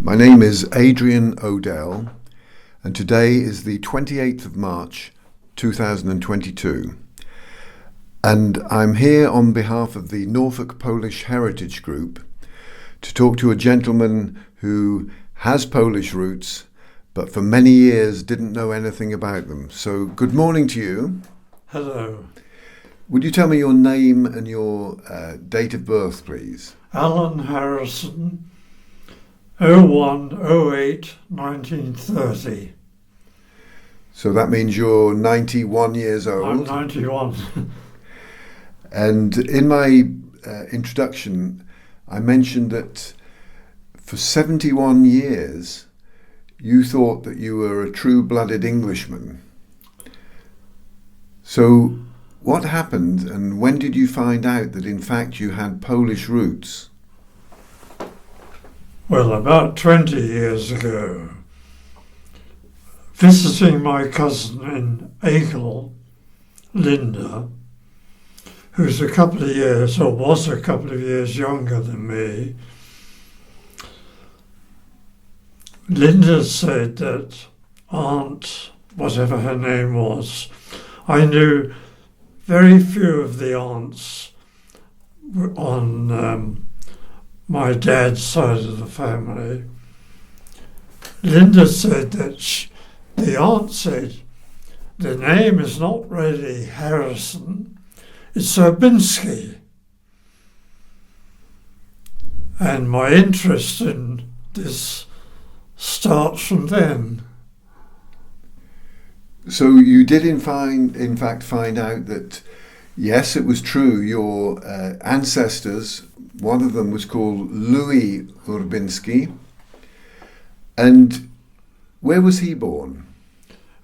My name is Adrian Odell, and today is the 28th of March 2022. And I'm here on behalf of the Norfolk Polish Heritage Group to talk to a gentleman who has Polish roots, but for many years didn't know anything about them. So good morning to you. Hello. Would you tell me your name and your date of birth, please? Alan Harrison, 01/08/1930. So that means you're 91 years old. I'm 91. And in my introduction, I mentioned that for 71 years, you thought that you were a true-blooded Englishman. So what happened, and when did you find out that in fact you had Polish roots? Well, about 20 years ago, visiting my cousin in Aigle, Linda, who's a couple of years, or was a couple of years younger than me, Linda said that Aunt, whatever her name was, I knew very few of the aunts on my dad's side of the family. Linda said that the aunt said, the name is not really Harrison, it's Urbinski. And my interest in this starts from then. So you did in fact find out that, yes, it was true, your ancestors, one of them was called Louis Urbinski. And where was he born?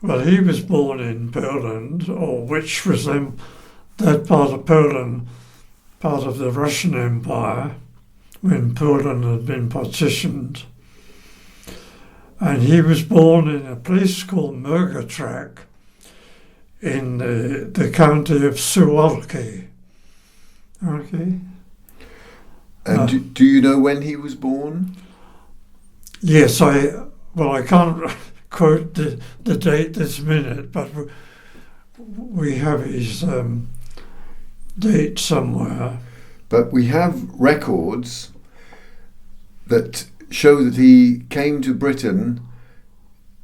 Well, he was born in Poland, or which was in that part of Poland, part of the Russian Empire, when Poland had been partitioned. And he was born in a place called Murgatrock in the county of Suwałki. Okay. And do you know when he was born? Yes, I can't quote the date this minute, but we have his date somewhere. But we have records that show that he came to Britain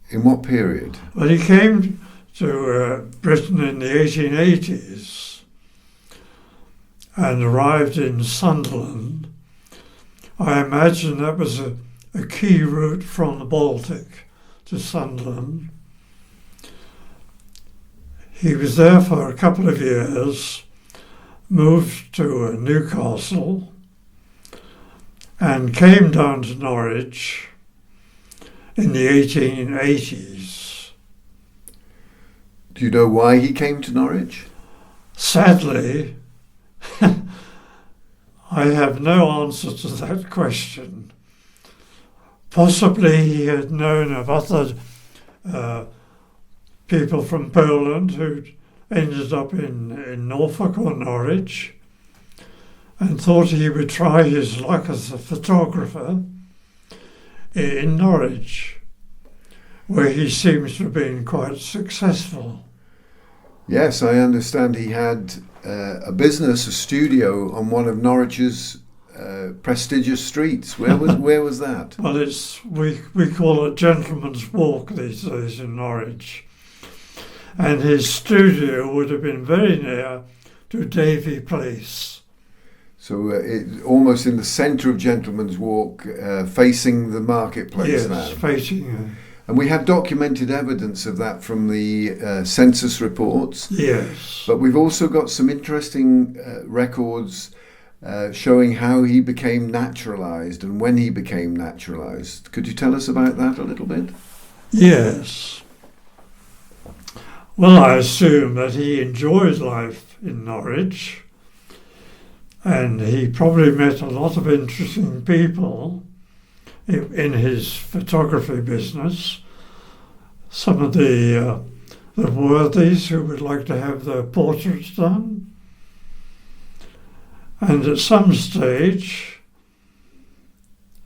in what period? Well, he came to Britain in the 1880s and arrived in Sunderland. I imagine that was a key route from the Baltic to Sunderland. He was there for a couple of years, moved to Newcastle, and came down to Norwich in the 1880s. Do you know why he came to Norwich? Sadly, I have no answer to that question. Possibly he had known of other people from Poland who'd ended up in Norfolk or Norwich, and thought he would try his luck as a photographer in Norwich, where he seems to have been quite successful. Yes, I understand he had a business, a studio on one of Norwich's prestigious streets. Where was that? Well, we call it Gentleman's Walk these days in Norwich. And his studio would have been very near to Davy Place. So almost in the centre of Gentleman's Walk, facing the marketplace now. Yes, facing. And we have documented evidence of that from the census reports. Yes. But we've also got some interesting records showing how he became naturalised and when he became naturalised. Could you tell us about that a little bit? Yes. Well, I assume that he enjoyed life in Norwich, and he probably met a lot of interesting people in his photography business. Some of the worthies who would like to have their portraits done. And at some stage,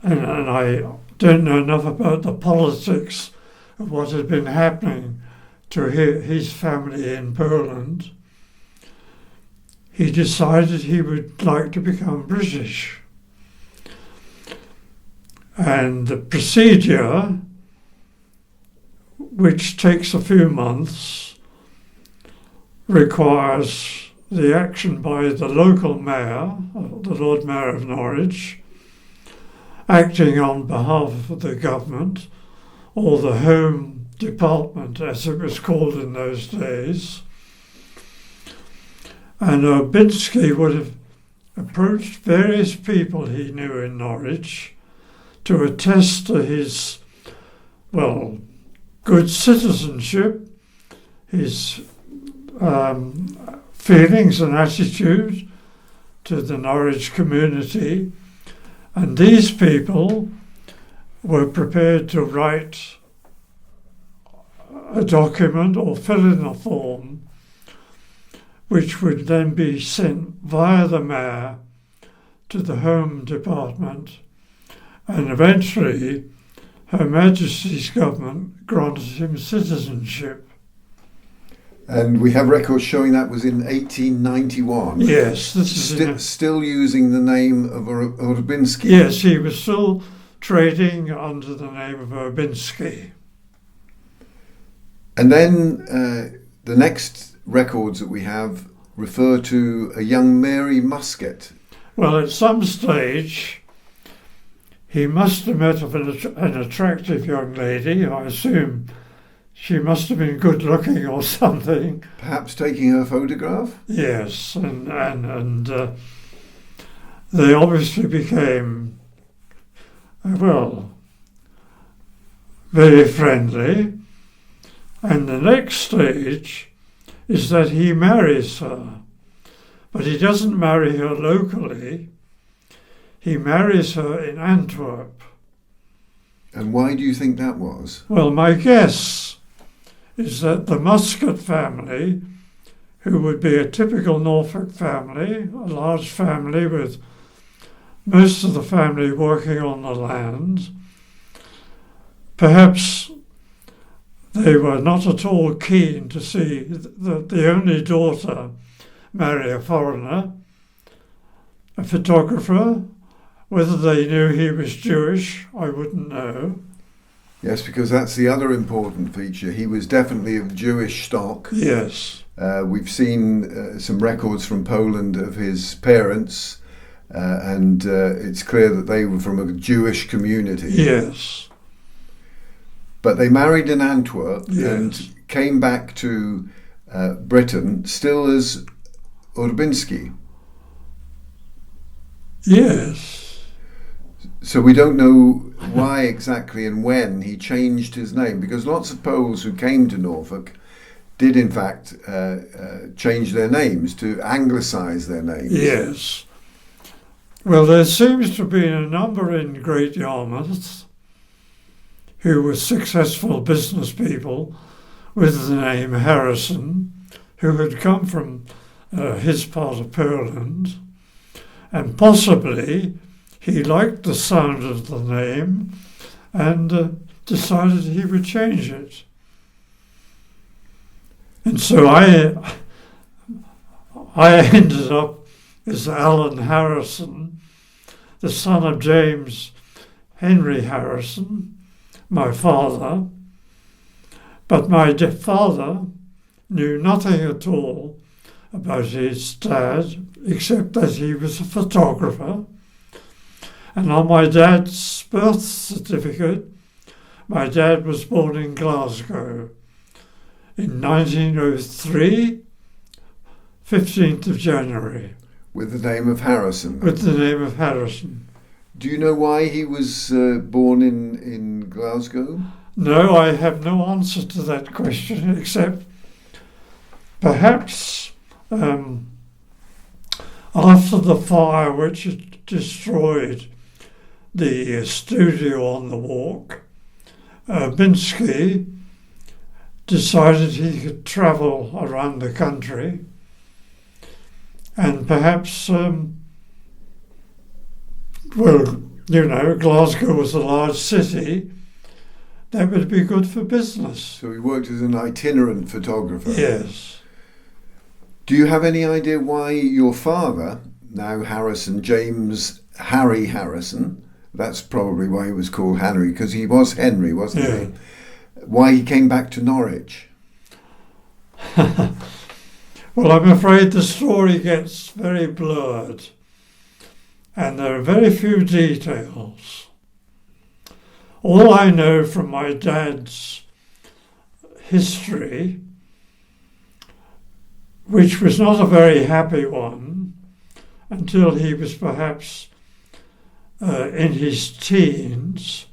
and I don't know enough about the politics of what had been happening to his family in Poland, he decided he would like to become British. And the procedure, which takes a few months, requires the action by the local mayor, the Lord Mayor of Norwich, acting on behalf of the government, or the Home Department, as it was called in those days. And Orbinski would have approached various people he knew in Norwich to attest to his, good citizenship, his feelings and attitude to the Norwich community. And these people were prepared to write a document or fill in a form which would then be sent via the mayor to the Home Department, and eventually Her Majesty's government granted him citizenship. And we have records showing that was in 1891. Yes, this is still using the name of Orbinski. Yes, he was still trading under the name of Orbinski. And then the next records that we have refer to a young Mary Musket. Well, at some stage, he must have met an attractive young lady. I assume she must have been good looking or something. Perhaps taking her photograph? Yes, and they obviously became, very friendly. And the next stage is that he marries her. But he doesn't marry her locally. He marries her in Antwerp. And why do you think that was? Well, my guess is that the Musket family, who would be a typical Norfolk family, a large family with most of the family working on the land, perhaps they were not at all keen to see the only daughter marry a foreigner, a photographer. Whether they knew he was Jewish, I wouldn't know. Yes, because that's the other important feature. He was definitely of Jewish stock. Yes. We've seen some records from Poland of his parents, and it's clear that they were from a Jewish community. Yes. But they married in Antwerp Yes. and came back to Britain still as Orbinski. Yes. So we don't know why exactly and when he changed his name, because lots of Poles who came to Norfolk did in fact change their names to anglicize their names. Yes. Well, there seems to be a number in Great Yarmouth who were successful business people with the name Harrison, who had come from his part of Poland, and possibly he liked the sound of the name and decided he would change it. And so I ended up as Alan Harrison, the son of James Henry Harrison, my father. But my father knew nothing at all about his dad, except that he was a photographer. And on my dad's birth certificate, my dad was born in Glasgow in 1903, 15th of January. With the name of Harrison. With the name of Harrison. Do you know why he was born in Glasgow? No, I have no answer to that question, except perhaps after the fire which had destroyed the studio on the walk, Binsky decided he could travel around the country and perhaps, Glasgow was a large city. That would be good for business. So he worked as an itinerant photographer. Yes. Do you have any idea why your father, now Harrison, James Harry Harrison, that's probably why he was called Henry, because he was Henry, wasn't Yeah. he? Why he came back to Norwich? Well, I'm afraid the story gets very blurred, and there are very few details. All I know from my dad's history, which was not a very happy one until he was perhaps in his teens,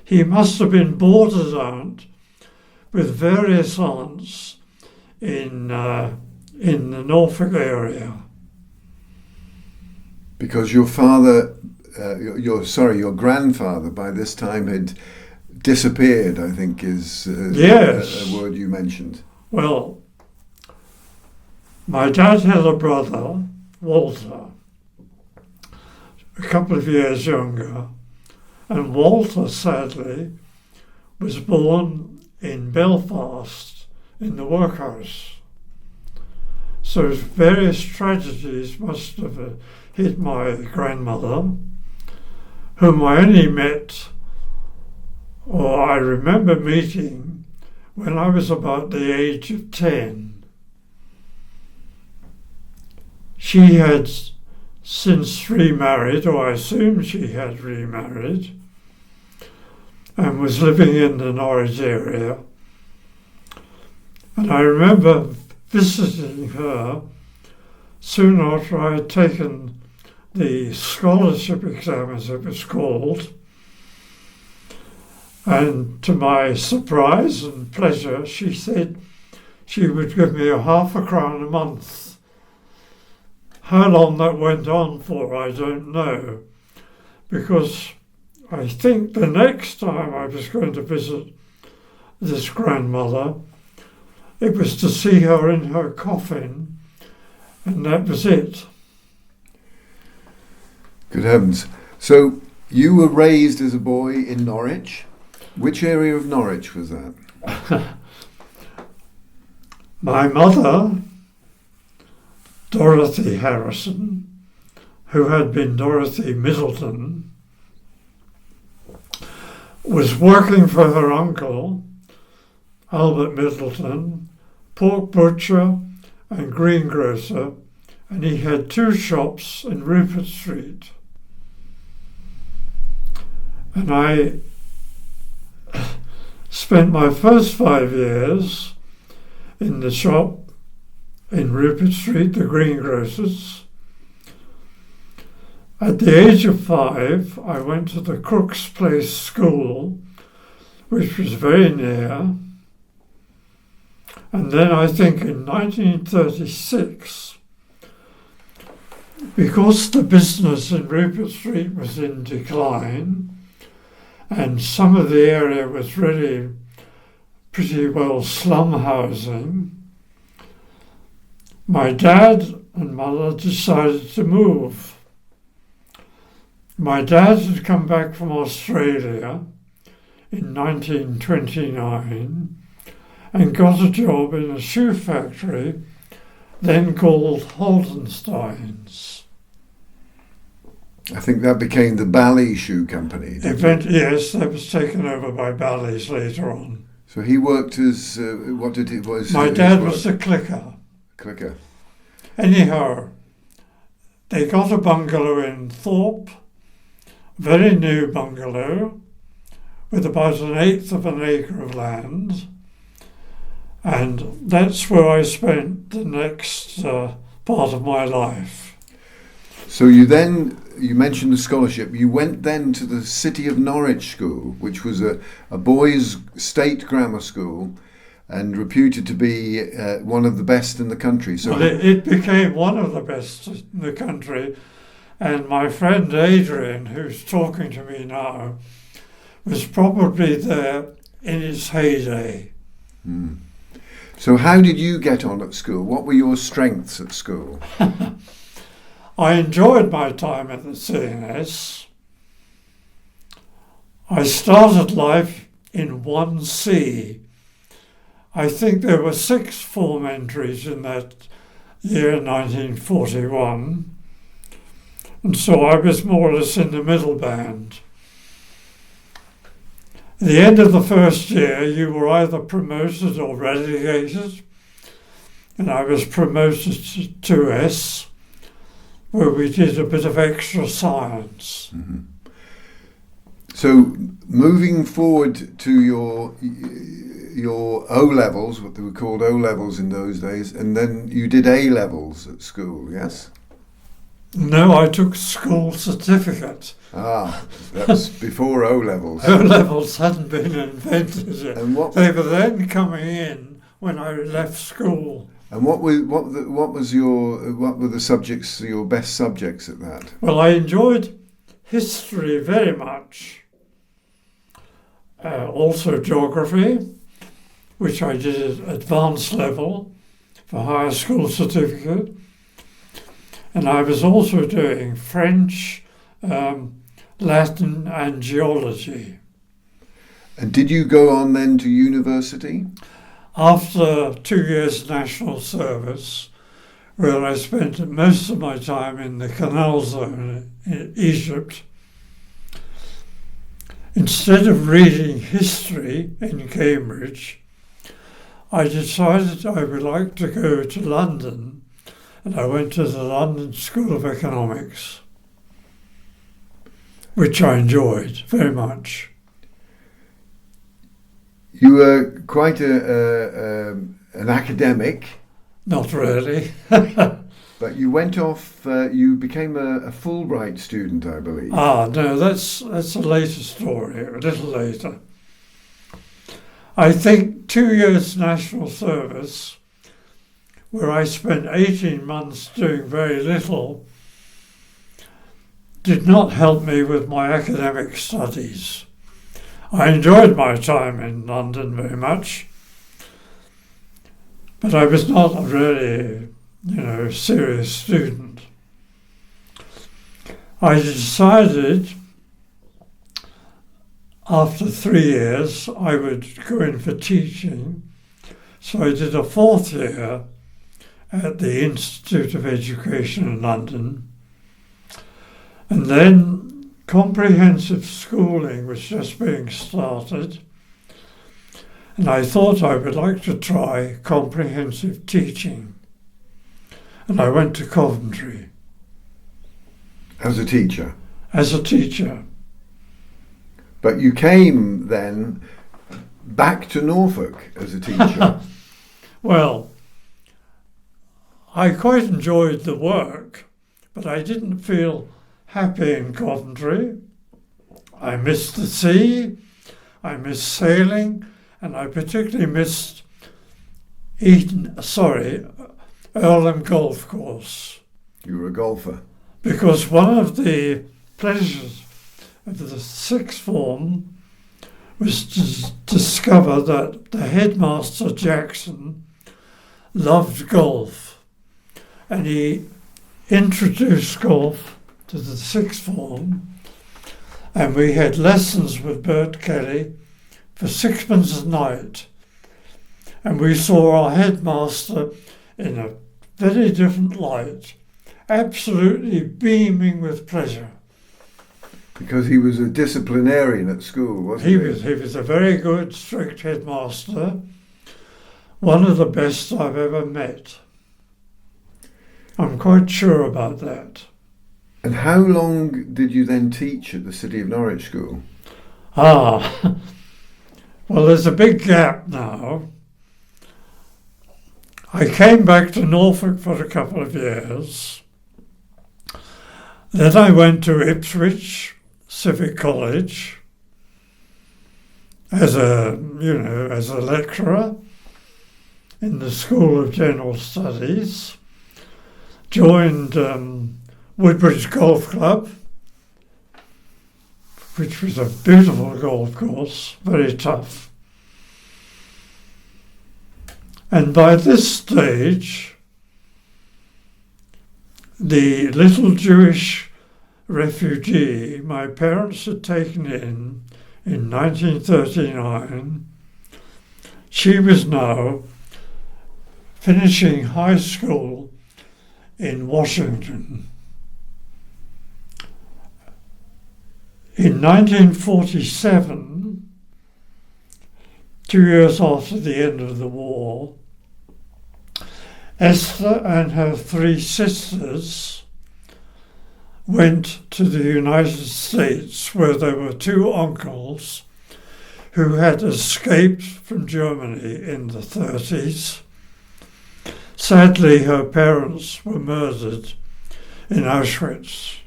he must have been bordered out with various aunts in the Norfolk area. Because your father, your grandfather by this time had disappeared, I think is Yes. a word you mentioned. Well, my dad had a brother, Walter, a couple of years younger, and Walter, sadly, was born in Belfast in the workhouse. So various tragedies must have hit my grandmother, whom I only met, or I remember meeting, when I was about the age of 10. She had since remarried, or I assume she had remarried, and was living in the Norwich area. And I remember visiting her soon after I had taken the scholarship exam, as it was called. And to my surprise and pleasure, she said she would give me £0.50 a month. How long that went on for, I don't know, because I think the next time I was going to visit this grandmother, it was to see her in her coffin, and that was it. Good heavens. So you were raised as a boy in Norwich. Which area of Norwich was that? My mother, Dorothy Harrison, who had been Dorothy Middleton, was working for her uncle, Albert Middleton, pork butcher and greengrocer, and he had 2 shops in Rupert Street. And I spent my first 5 years in the shop in Rupert Street, the greengrocers. At the age of 5, I went to the Crook's Place School, which was very near. And then I think in 1936, because the business in Rupert Street was in decline, and some of the area was really pretty well slum housing, my dad and mother decided to move. My dad had come back from Australia in 1929 and got a job in a shoe factory then called Holdenstein's. I think that became the Bally Shoe Company. Yes, that was taken over by Bally's later on. So he worked as, what did it was? My dad was a clicker. Clicker. Anyhow, they got a bungalow in Thorpe, very new bungalow, with about 1/8 of an acre of land. And that's where I spent the next part of my life. So you mentioned the scholarship, you went then to the City of Norwich School, which was a boys' state grammar school and reputed to be one of the best in the country. So well, it became one of the best in the country. And my friend Adrian, who's talking to me now, was probably there in its heyday. Hmm. So how did you get on at school? What were your strengths at school? I enjoyed my time at the CNS. I started life in 1C. I think there were 6 form entries in that year, 1941, and so I was more or less in the middle band. At the end of the first year, you were either promoted or relegated, and I was promoted to 2S, where we did a bit of extra science. Mm-hmm. So moving forward to your O levels, what they were called O levels in those days, and then you did A levels at school, yes? No, I took school certificate. Ah, that was before O levels. O levels hadn't been invented yet. And what They were then coming in when I left school. And what were the subjects, your best subjects at that? Well, I enjoyed history very much. Also geography, which I did at advanced level for higher school certificate. And I was also doing French, Latin and geology. And did you go on then to university? After 2 years national service, where I spent most of my time in the Canal Zone in Egypt, instead of reading history in Cambridge, I decided I would like to go to London, and I went to the London School of Economics, which I enjoyed very much. You were quite an academic. Not really. But you went off, you became a Fulbright student, I believe. Ah, no, that's a later story, a little later. I think 2 years national service, where I spent 18 months doing very little, did not help me with my academic studies. I enjoyed my time in London very much, but I was not a really, serious student. I decided after 3 years I would go in for teaching, so I did a 4th year at the Institute of Education in London, and then comprehensive schooling was just being started, and I thought I would like to try comprehensive teaching. And I went to Coventry. As a teacher? As a teacher. But you came then back to Norfolk as a teacher. Well, I quite enjoyed the work, but I didn't feel happy in Coventry. I missed the sea, I missed sailing, and I particularly missed Earlham Golf Course. You were a golfer. Because one of the pleasures of the 6th form was to discover that the headmaster, Jackson, loved golf. And he introduced golf to the 6th form, and we had lessons with Bert Kelly for 6pence a night. And we saw our headmaster in a very different light, absolutely beaming with pleasure. Because he was a disciplinarian at school, wasn't he? He was a very good, strict headmaster, one of the best I've ever met. I'm quite sure about that. And how long did you then teach at the City of Norwich School? Well, there's a big gap now. I came back to Norfolk for a couple of years. Then I went to Ipswich Civic College as a lecturer in the School of General Studies. Joined Woodbridge Golf Club, which was a beautiful golf course, very tough. And by this stage, the little Jewish refugee my parents had taken in in 1939, she was now finishing high school in Washington. In 1947, 2 years after the end of the war, Esther and her 3 sisters went to the United States, where there were 2 uncles who had escaped from Germany in the 30s. Sadly, her parents were murdered in Auschwitz.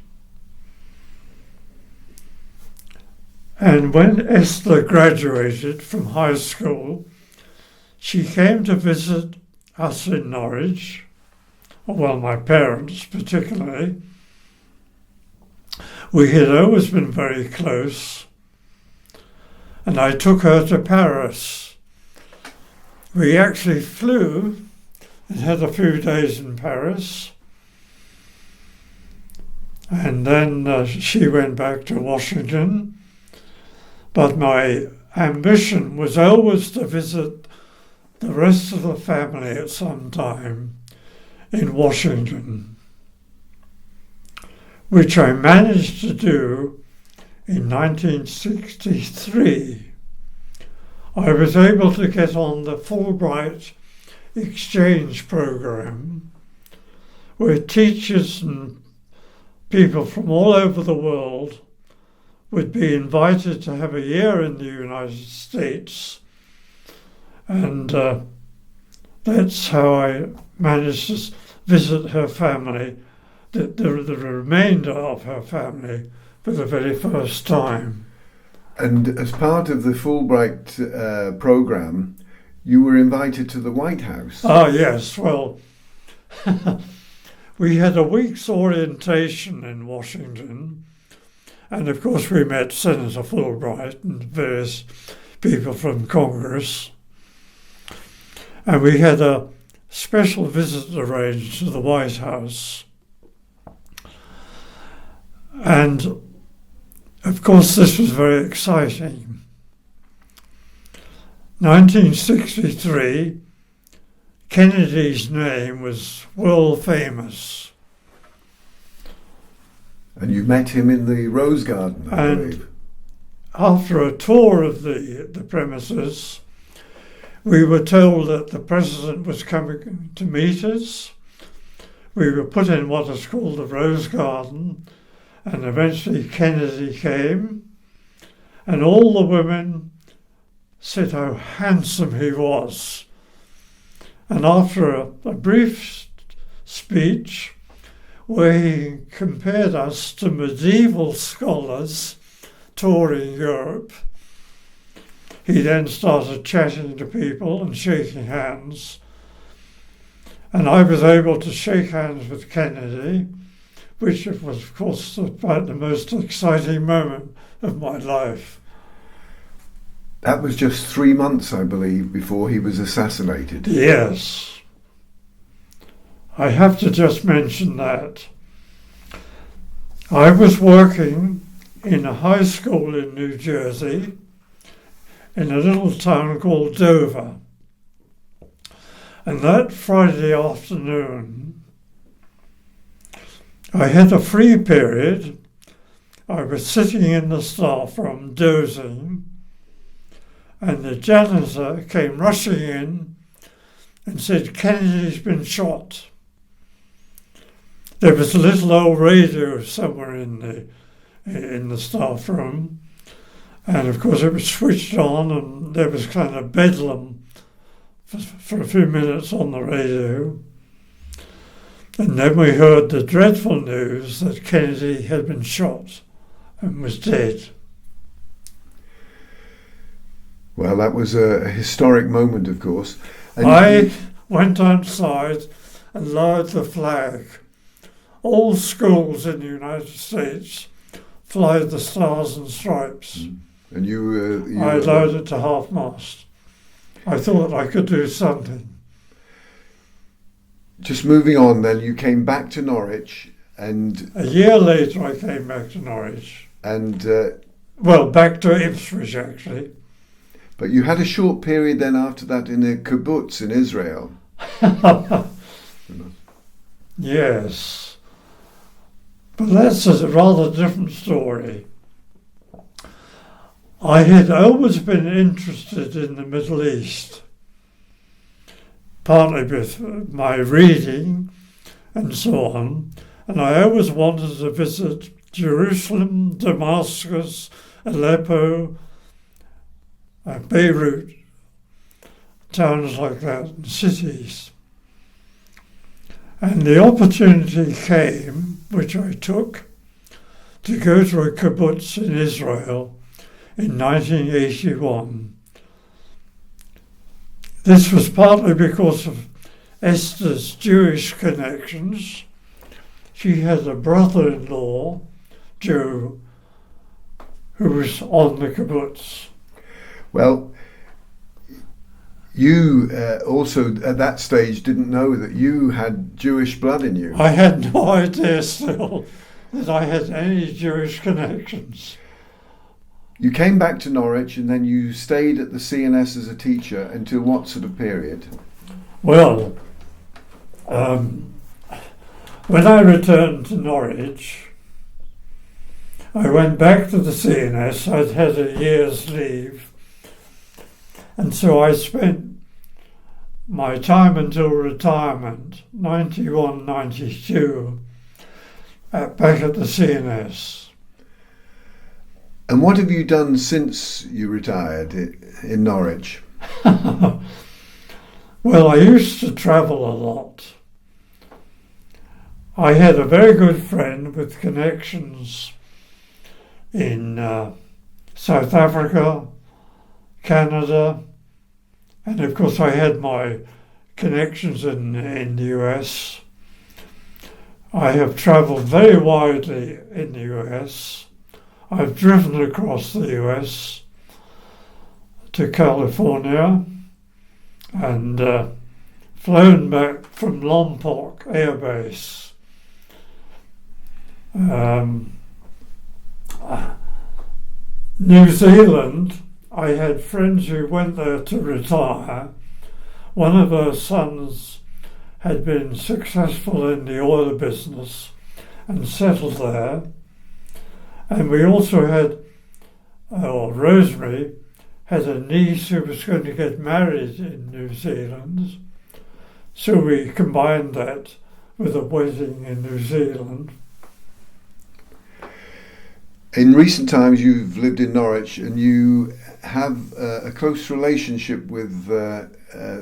And when Esther graduated from high school, she came to visit us in Norwich, well, my parents particularly. We had always been very close, and I took her to Paris. We actually flew and had a few days in Paris, and then she went back to Washington. But my ambition was always to visit the rest of the family at some time in Washington, which I managed to do in 1963. I was able to get on the Fulbright exchange program, where teachers and people from all over the world would be invited to have a year in the United States, and that's how I managed to visit her family, the remainder of her family, for the very first time. And as part of the Fulbright program, you were invited to the White House. Ah, yes, well, we had a week's orientation in Washington. And of course we met Senator Fulbright and various people from Congress. And we had a special visit arranged to the White House. And of course this was very exciting. 1963, Kennedy's name was world famous. And you met him in the Rose Garden, I believe. After a tour of the premises, we were told that the president was coming to meet us. We were put in what is called the Rose Garden, and eventually Kennedy came, and all the women said how handsome he was. And after a brief speech, where he compared us to medieval scholars touring Europe, he then started chatting to people and shaking hands. And I was able to shake hands with Kennedy, which was, of course, about the most exciting moment of my life. That was just 3 months, I believe, before he was assassinated. Yes. I have to just mention that. I was working in a high school in New Jersey, in a little town called Dover. And that Friday afternoon, I had a free period. I was sitting in the staff room dozing, and the janitor came rushing in and said, "Kennedy's been shot." There was a little old radio somewhere in the staff room, and of course it was switched on, and there was kind of bedlam for a few minutes on the radio. And then we heard the dreadful news that Kennedy had been shot and was dead. Well, that was a historic moment, of course. And I went outside and lowered the flag. All schools in the United States fly the Stars and Stripes. And you I lowered it to half-mast. I thought I could do something. Just moving on then, you came back to Norwich, and A year later I came back to Norwich. and Well, back to Ipswich, actually. But you had a short period then after that in a kibbutz in Israel. Yes. But that's a rather different story. I had always been interested in the Middle East, partly with my reading and so on, and I always wanted to visit Jerusalem, Damascus, Aleppo, Beirut, towns like that, and cities. And the opportunity came, which I took, to go to a kibbutz in Israel in 1981. This was partly because of Esther's Jewish connections. She had a brother-in-law, Jew, who was on the kibbutz. Well, you also at that stage didn't know that you had Jewish blood in you. I had no idea still that I had any Jewish connections. You came back to Norwich and then you stayed at the CNS as a teacher until what sort of period? Well, when I returned to Norwich, I went back to the CNS. I'd had a year's leave. And so I spent my time until retirement, 91, 92, back at the CNS. And what have you done since you retired in Norwich? Well, I used to travel a lot. I had a very good friend with connections in South Africa, Canada, and of course I had my connections in the US. I have travelled very widely in the US. I've driven across the US to California and flown back from Norfolk Air Base. New Zealand, I had friends who went there to retire. One of her sons had been successful in the oil business and settled there. And we also had, Rosemary had a niece who was going to get married in New Zealand. So we combined that with a wedding in New Zealand. In recent times you've lived in Norwich and you have a close relationship with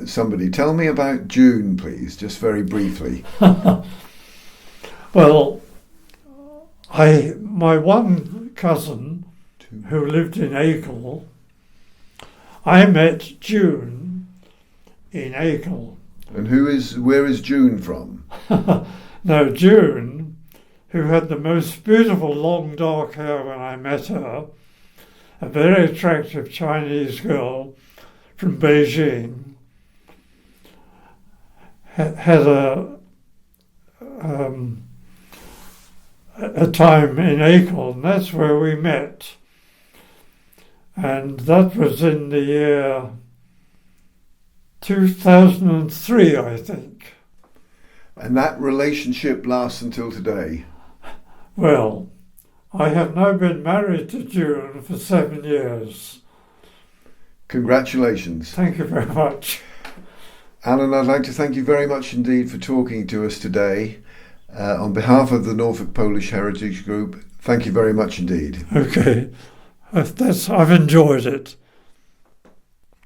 somebody. Tell me about June, please, just very briefly. Well, my one cousin who lived in Acle, I met June in Acle. And where is June from? Now, June, who had the most beautiful long dark hair when I met her, a very attractive Chinese girl from Beijing, had a time in Acle, and that's where we met. And that was in the year 2003, I think. And that relationship lasts until today? Well, I have now been married to June for 7 years. Congratulations. Thank you very much. Alan, I'd like to thank you very much indeed for talking to us today. On behalf of the Norfolk Polish Heritage Group, thank you very much indeed. Okay, I've enjoyed it.